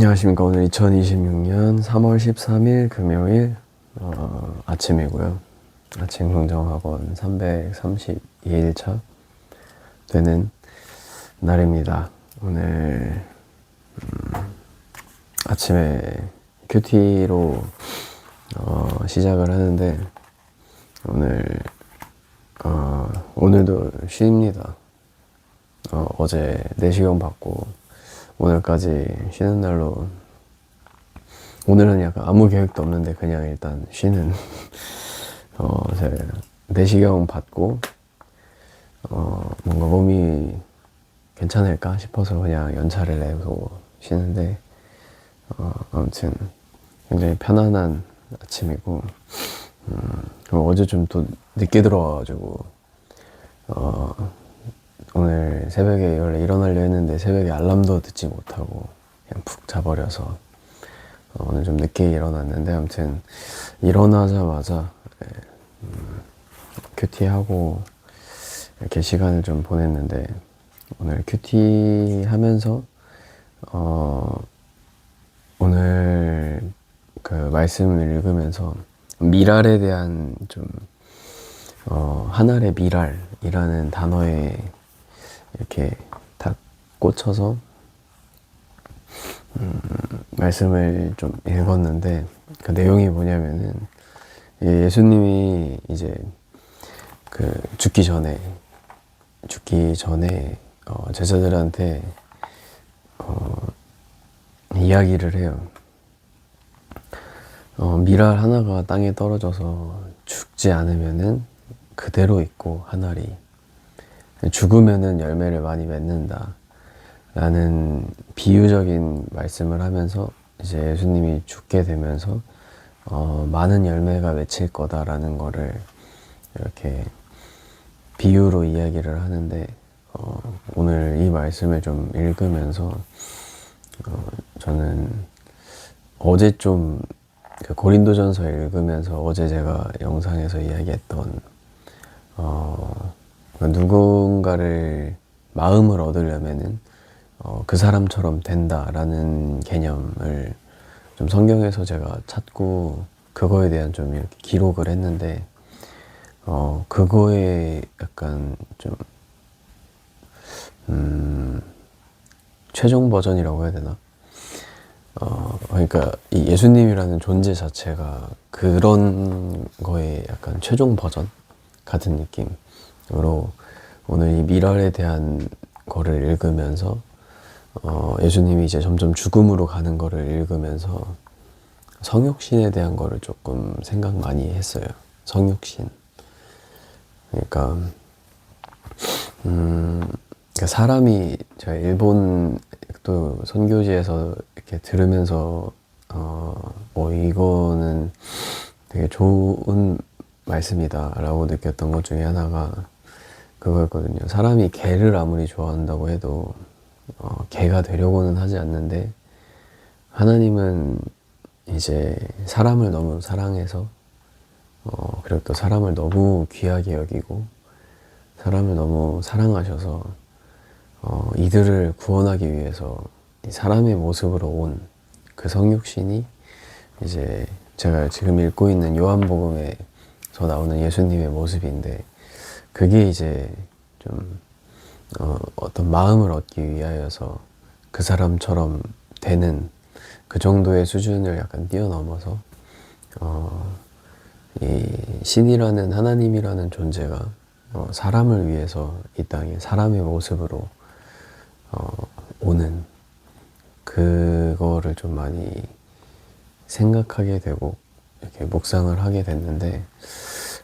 안녕하십니까. 오늘 2026년 3월 13일 금요일 아침이고요. 아침 긍정학원 332일차 되는 날입니다. 오늘 아침에 큐티로 시작을 하는데 오늘도 쉽니다. 어제 내시경 받고 오늘까지 쉬는 날로, 오늘은 약간 아무 계획도 없는데 그냥 일단 쉬는 제가 내시경 받고 뭔가 몸이 괜찮을까 싶어서 그냥 연차를 내고 쉬는데 아무튼 굉장히 편안한 아침이고, 어제 좀 또 늦게 들어와가지고 오늘 새벽에 원래 일어나려 했는데 새벽에 알람도 듣지 못하고 그냥 푹 자버려서 오늘 좀 늦게 일어났는데, 아무튼 일어나자마자 큐티하고 이렇게 시간을 좀 보냈는데, 오늘 큐티 하면서 오늘 그 말씀을 읽으면서 미랄에 대한 좀 하늘의 미랄이라는 단어에 이렇게 다 꽂혀서 말씀을 좀 읽었는데, 그 내용이 뭐냐면은 예수님이 이제 그 죽기 전에 제자들한테 이야기를 해요. 미랄 하나가 땅에 떨어져서 죽지 않으면은 그대로 있고 하늘이, 죽으면은 열매를 많이 맺는다 라는 비유적인 말씀을 하면서, 이제 예수님이 죽게 되면서 많은 열매가 맺힐 거다라는 거를 이렇게 비유로 이야기를 하는데, 오늘 이 말씀을 좀 읽으면서 저는 어제 좀 그 고린도전서 읽으면서 어제 제가 영상에서 이야기했던 누군가를 마음을 얻으려면은 그 사람처럼 된다라는 개념을 좀 성경에서 제가 찾고 그거에 대한 좀 이렇게 기록을 했는데, 그거에 약간 좀 최종 버전이라고 해야 되나? 그러니까 이 예수님이라는 존재 자체가 그런 거에 약간 최종 버전 같은 느낌으로, 오늘 이 미랄에 대한 거를 읽으면서 예수님이 이제 점점 죽음으로 가는 거를 읽으면서 성육신에 대한 거를 조금 생각 많이 했어요. 성육신. 그러니까 사람이, 제가 일본 또 선교지에서 이렇게 들으면서 이거는 되게 좋은 말씀이다 라고 느꼈던 것 중에 하나가 그거였거든요. 사람이 개를 아무리 좋아한다고 해도 개가 되려고는 하지 않는데, 하나님은 이제 사람을 너무 사랑해서 그리고 또 사람을 너무 귀하게 여기고 사람을 너무 사랑하셔서 이들을 구원하기 위해서 이 사람의 모습으로 온 그 성육신이 이제 제가 지금 읽고 있는 요한복음에서 나오는 예수님의 모습인데, 그게 이제 좀 어떤 마음을 얻기 위하여서 그 사람처럼 되는 그 정도의 수준을 약간 뛰어넘어서 이 신이라는, 하나님이라는 존재가 사람을 위해서 이 땅에 사람의 모습으로 오는 그거를 좀 많이 생각하게 되고 이렇게 묵상을 하게 됐는데,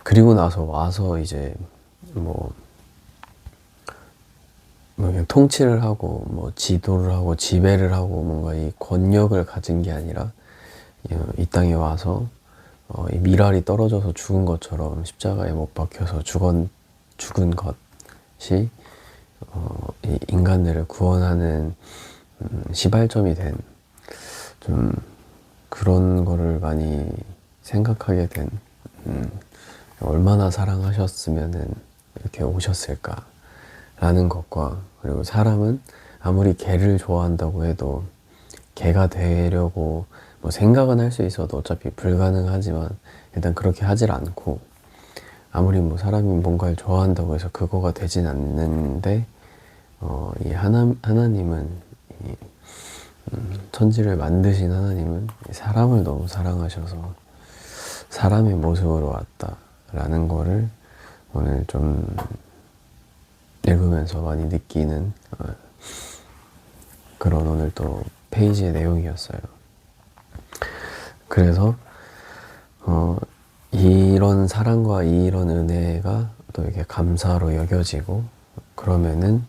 그리고 나서 와서 이제 뭐 그냥 통치를 하고 뭐 지도를 하고 지배를 하고 뭔가 이 권력을 가진 게 아니라 이 땅에 와서 이 미랄이 떨어져서 죽은 것처럼 십자가에 못 박혀서 죽은 것이 이 인간들을 구원하는 시발점이 된 좀 그런 거를 많이 생각하게 된, 얼마나 사랑하셨으면은 이렇게 오셨을까라는 것과, 그리고 사람은 아무리 개를 좋아한다고 해도 걔가 되려고 뭐 생각은 할 수 있어도 어차피 불가능하지만 일단 그렇게 하질 않고, 아무리 뭐 사람이 뭔가를 좋아한다고 해서 그거가 되진 않는데, 이 하나님은 이, 천지를 만드신 하나님은 사람을 너무 사랑하셔서 사람의 모습으로 왔다라는 거를 오늘 좀 읽으면서 많이 느끼는 그런 오늘 또 페이지의 내용이었어요. 그래서 이런 사랑과 이런 은혜가 또 이렇게 감사로 여겨지고, 그러면은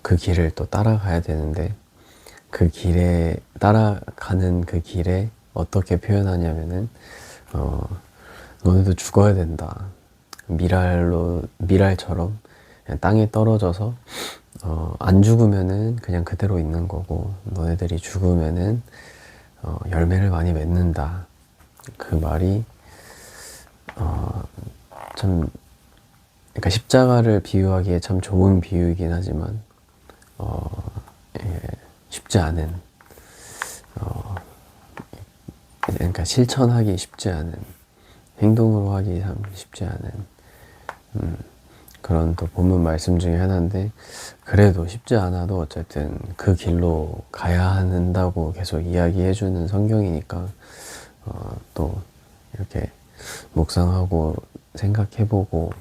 그 길을 또 따라가야 되는데, 그 길에 따라가는 그 길에 어떻게 표현하냐면은 너네도 죽어야 된다. 미랄처럼 그냥 땅에 떨어져서 안 죽으면은 그냥 그대로 있는 거고, 너네들이 죽으면은 열매를 많이 맺는다. 그 말이 참, 그러니까 십자가를 비유하기에 참 좋은 비유이긴 하지만 쉽지 않은, 그러니까 실천하기 쉽지 않은, 행동으로 하기 참 쉽지 않은 그런 또 본문 말씀 중에 하나인데, 그래도 쉽지 않아도 어쨌든 그 길로 가야 한다고 계속 이야기해주는 성경이니까 또 이렇게 묵상하고 생각해보고,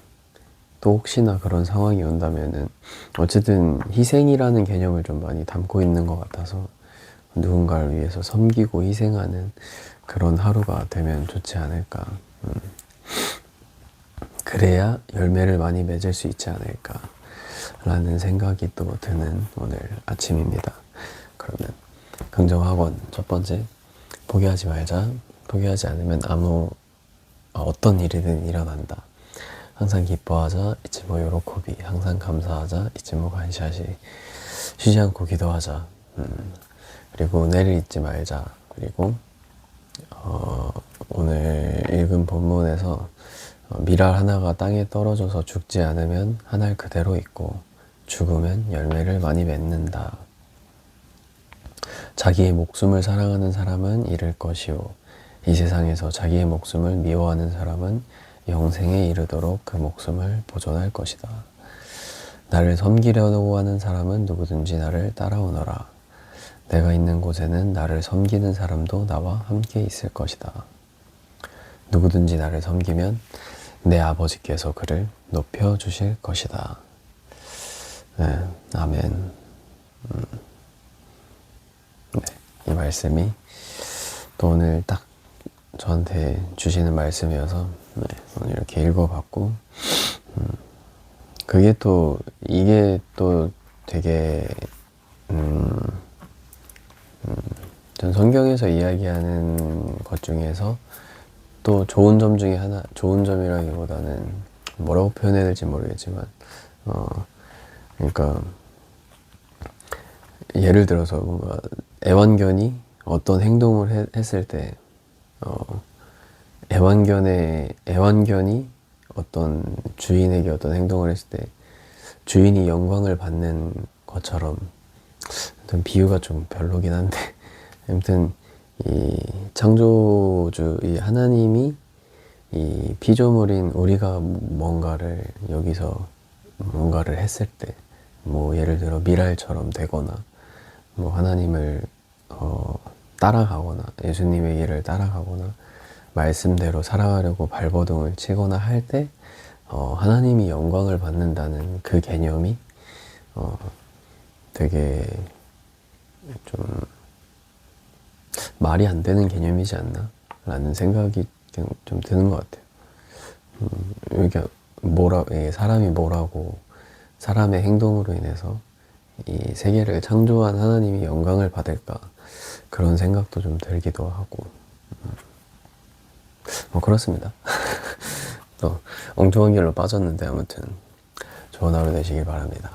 또 혹시나 그런 상황이 온다면은 어쨌든 희생이라는 개념을 좀 많이 담고 있는 것 같아서 누군가를 위해서 섬기고 희생하는 그런 하루가 되면 좋지 않을까. 그래야 열매를 많이 맺을 수 있지 않을까 라는 생각이 또 드는 오늘 아침입니다. 그러면 긍정학원 첫 번째, 포기하지 말자. 포기하지 않으면 어떤 일이든 일어난다. 항상 기뻐하자. 이츠모 요로코비. 항상 감사하자. 이츠모 간시하시. 쉬지 않고 기도하자. 그리고 은혜를 잊지 말자. 그리고 오늘 읽은 본문에서 미랄 하나가 땅에 떨어져서 죽지 않으면 한 알 그대로 있고 죽으면 열매를 많이 맺는다. 자기의 목숨을 사랑하는 사람은 잃을 것이요, 이 세상에서 자기의 목숨을 미워하는 사람은 영생에 이르도록 그 목숨을 보존할 것이다. 나를 섬기려고 하는 사람은 누구든지 나를 따라오너라. 내가 있는 곳에는 나를 섬기는 사람도 나와 함께 있을 것이다. 누구든지 나를 섬기면 내 아버지께서 그를 높여주실 것이다. 네, 아멘. 네, 이 말씀이 또 오늘 딱 저한테 주시는 말씀이어서 오늘 이렇게 읽어봤고, 이게 또 되게 전 성경에서 이야기하는 것 중에서 또 좋은 점 중에 하나, 좋은 점이라기보다는 뭐라고 표현해야 될지 모르겠지만 그러니까 예를 들어서 뭔가 애완견이 어떤 행동을 했을 때 애완견이 어떤 주인에게 어떤 행동을 했을 때 주인이 영광을 받는 것처럼, 아무튼 비유가 좀 별로긴 한데 아무튼 이 창조주, 이 하나님이 이 피조물인 우리가 여기서 뭔가를 했을 때, 뭐 예를 들어 미랄처럼 되거나, 뭐 하나님을 따라가거나, 예수님의 길을 따라가거나, 말씀대로 살아가려고 발버둥을 치거나 할 때 하나님이 영광을 받는다는 그 개념이 되게 좀 말이 안 되는 개념이지 않나 라는 생각이 좀 드는 것 같아요. 이게 사람이 뭐라고, 사람의 행동으로 인해서 이 세계를 창조한 하나님이 영광을 받을까, 그런 생각도 좀 들기도 하고, 그렇습니다. 또 엉뚱한 길로 빠졌는데 아무튼 좋은 하루 되시길 바랍니다.